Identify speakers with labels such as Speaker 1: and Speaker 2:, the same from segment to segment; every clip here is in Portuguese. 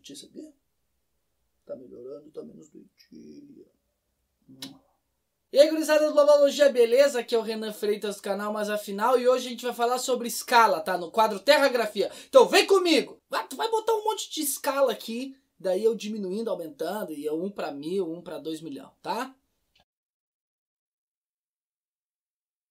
Speaker 1: doentia, sabia? Tá melhorando, tá menos doentia. E aí, gurizada do Globalogia, beleza? Aqui é o Renan Freitas do canal Mais Afinal e hoje a gente vai falar sobre escala, tá? No quadro Terragrafia. Então vem comigo! Tu vai botar um monte de escala aqui, daí eu diminuindo, aumentando, e eu 1 para 1000, 1 para 2 milhões, tá?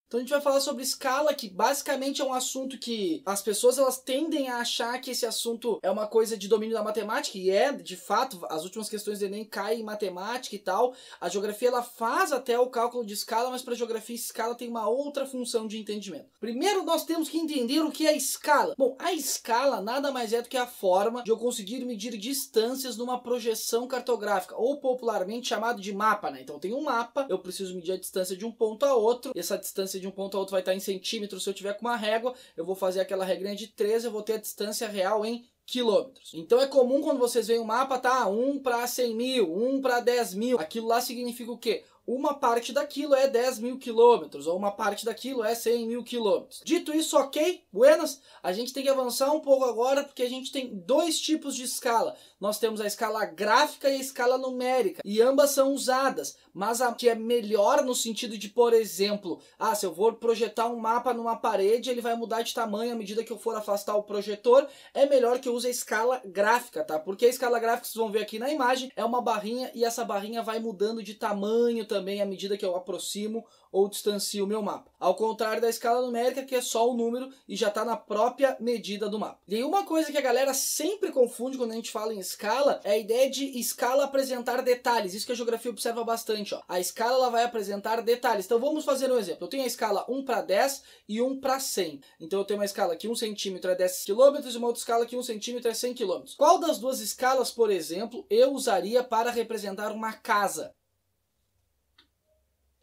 Speaker 1: Então a gente vai falar sobre escala, que basicamente é um assunto que as pessoas elas tendem a achar que esse assunto é uma coisa de domínio da matemática, e é, de fato, as últimas questões do Enem caem em matemática e tal. A geografia ela faz até o cálculo de escala, mas para a geografia escala tem uma outra função de entendimento. Primeiro nós temos que entender o que é escala. Bom, a escala nada mais é do que a forma de eu conseguir medir distâncias numa projeção cartográfica, ou popularmente chamado de mapa, né? Então tem um mapa, eu preciso medir a distância de um ponto a outro, e essa distância de um ponto a outro vai estar em centímetros. Se eu tiver com uma régua, eu vou fazer aquela regrinha de 13, eu vou ter a distância real em quilômetros. Então é comum quando vocês veem um mapa, tá? 1 para 100 mil, 1 para 10 mil. Aquilo lá significa o quê? Uma parte daquilo é 10 mil quilômetros, ou uma parte daquilo é 100 mil quilômetros. Dito isso, ok? Buenas? A gente tem que avançar um pouco agora, porque a gente tem dois tipos de escala. Nós temos a escala gráfica e a escala numérica, e ambas são usadas, mas a que é melhor no sentido de, por exemplo, se eu vou projetar um mapa numa parede, ele vai mudar de tamanho à medida que eu for afastar o projetor, é melhor que eu use a escala gráfica, tá? Porque a escala gráfica, vocês vão ver aqui na imagem, é uma barrinha, e essa barrinha vai mudando de tamanho também à medida que eu aproximo ou distancio o meu mapa. Ao contrário da escala numérica, que é só o número e já está na própria medida do mapa. E uma coisa que a galera sempre confunde quando a gente fala em escala é a ideia de escala apresentar detalhes. Isso que a geografia observa bastante, ó. A escala ela vai apresentar detalhes. Então vamos fazer um exemplo. Eu tenho a escala 1 para 10 e 1 para 100. Então eu tenho uma escala que 1 centímetro é 10 quilômetros e uma outra escala que 1 centímetro é 100 quilômetros. Qual das duas escalas, por exemplo, eu usaria para representar uma casa?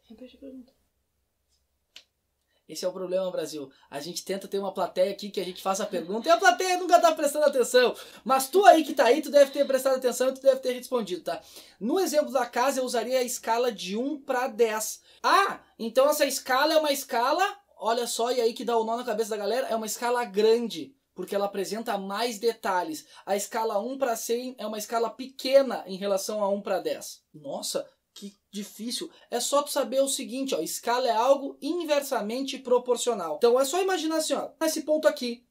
Speaker 1: Repete a pergunta. Esse é o problema, Brasil. A gente tenta ter uma plateia aqui que a gente faça a pergunta e a plateia nunca tá prestando atenção. Mas tu aí que tá aí, tu deve ter prestado atenção e tu deve ter respondido, tá? No exemplo da casa, eu usaria a escala de 1 para 10. Então essa escala é uma escala, olha só, e aí que dá o nó na cabeça da galera, é uma escala grande, porque ela apresenta mais detalhes. A escala 1 para 100 é uma escala pequena em relação a 1 para 10. Nossa, que difícil. É só tu saber o seguinte, ó, escala é algo inversamente proporcional. Então é só imaginar assim, ó, nesse ponto aqui,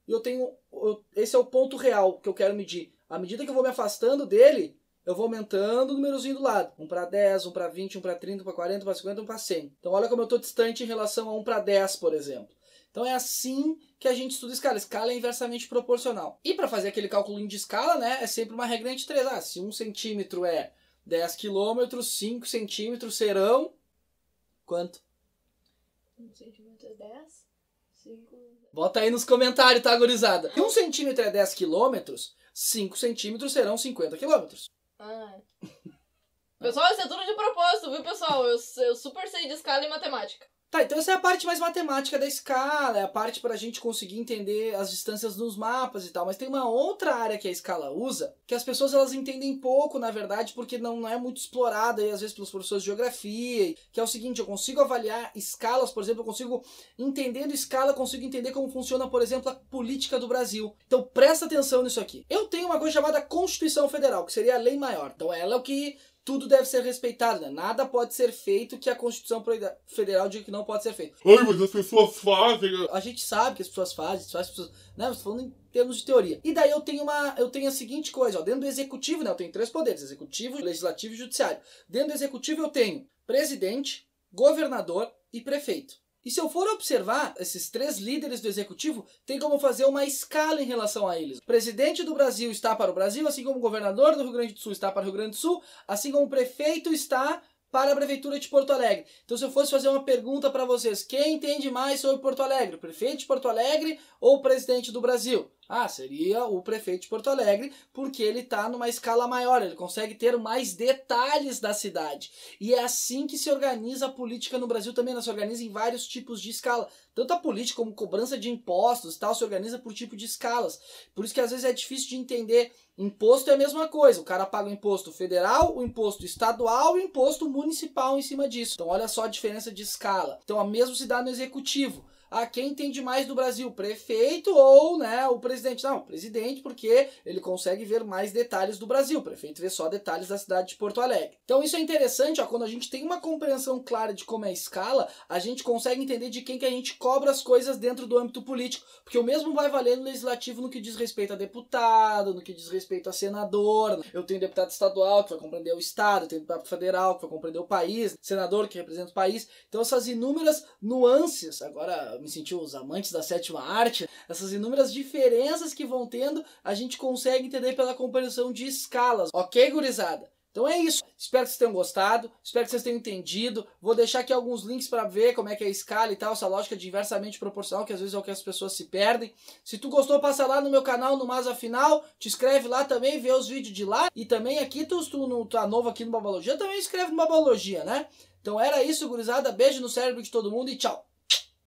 Speaker 1: esse é o ponto real que eu quero medir. À medida que eu vou me afastando dele, eu vou aumentando o númerozinho do lado. 1 para 10, 1 para 20, 1 para 30, 1 para 40, 1 para 50, 1 para 100. Então olha como eu estou distante em relação a 1 para 10, por exemplo. Então é assim que a gente estuda escala. Escala é inversamente proporcional. E para fazer aquele cálculo de escala, né, é sempre uma regra de 3. Se 1 centímetro é 10 quilômetros, 5 centímetros serão... Quanto?
Speaker 2: 1 centímetro é 10, 5...
Speaker 1: Bota aí nos comentários, tá, gurizada? Se 1 centímetro é 10 quilômetros, 5 centímetros serão 50 quilômetros.
Speaker 2: Pessoal, isso é tudo de propósito, viu, pessoal? Eu super sei de escala e matemática.
Speaker 1: Tá, então essa é a parte mais matemática da escala, é a parte pra gente conseguir entender as distâncias nos mapas e tal, mas tem uma outra área que a escala usa, que as pessoas elas entendem pouco, na verdade, porque não é muito explorada aí, às vezes pelos professores de geografia, que é o seguinte, eu consigo avaliar escalas, por exemplo, eu consigo, entendendo escala, eu consigo entender como funciona, por exemplo, a política do Brasil. Então presta atenção nisso aqui. Eu tenho uma coisa chamada Constituição Federal, que seria a lei maior, então ela é o que... Tudo deve ser respeitado, né? Nada pode ser feito que a Constituição Federal diga que não pode ser feito.
Speaker 3: Ai, mas as pessoas fazem...
Speaker 1: A gente sabe que as pessoas fazem, as pessoas... né? Estou falando em termos de teoria. E daí eu tenho a seguinte coisa, ó. Dentro do Executivo, né? Eu tenho 3 poderes, Executivo, Legislativo e Judiciário. Dentro do Executivo eu tenho presidente, governador e prefeito. E se eu for observar, esses 3 líderes do executivo, tem como fazer uma escala em relação a eles. O presidente do Brasil está para o Brasil, assim como o governador do Rio Grande do Sul está para o Rio Grande do Sul, assim como o prefeito está para a Prefeitura de Porto Alegre. Então se eu fosse fazer uma pergunta para vocês, quem entende mais sobre Porto Alegre? O prefeito de Porto Alegre ou o presidente do Brasil? Seria o prefeito de Porto Alegre, porque ele está numa escala maior, ele consegue ter mais detalhes da cidade. E é assim que se organiza a política no Brasil também, ela se organiza em vários tipos de escala. Tanto a política como cobrança de impostos tal, se organiza por tipo de escalas. Por isso que às vezes é difícil de entender. Imposto é a mesma coisa, o cara paga o imposto federal, o imposto estadual e o imposto municipal em cima disso. Então olha só a diferença de escala. Então a mesma se dá no executivo. quem entende mais do Brasil, prefeito ou, né, o presidente? Não, presidente, porque ele consegue ver mais detalhes do Brasil, o prefeito vê só detalhes da cidade de Porto Alegre. Então isso é interessante, quando a gente tem uma compreensão clara de como é a escala, a gente consegue entender de quem que a gente cobra as coisas dentro do âmbito político, porque o mesmo vai valer no legislativo no que diz respeito a deputado, no que diz respeito a senador. Eu tenho deputado estadual que vai compreender o estado, eu tenho deputado federal que vai compreender o país, senador que representa o país. Então essas inúmeras nuances, agora me senti os amantes da sétima arte, essas inúmeras diferenças que vão tendo, a gente consegue entender pela compreensão de escalas. Ok, gurizada? Então é isso. Espero que vocês tenham gostado, espero que vocês tenham entendido. Vou deixar aqui alguns links para ver como é que é a escala e tal, essa lógica de inversamente proporcional, que às vezes é o que as pessoas se perdem. Se tu gostou, passa lá no meu canal, no Mas Afinal, te inscreve lá também, vê os vídeos de lá. E também aqui, tu não tá novo aqui no Babalogia, também inscreve no Babalogia, né? Então era isso, gurizada. Beijo no cérebro de todo mundo e tchau!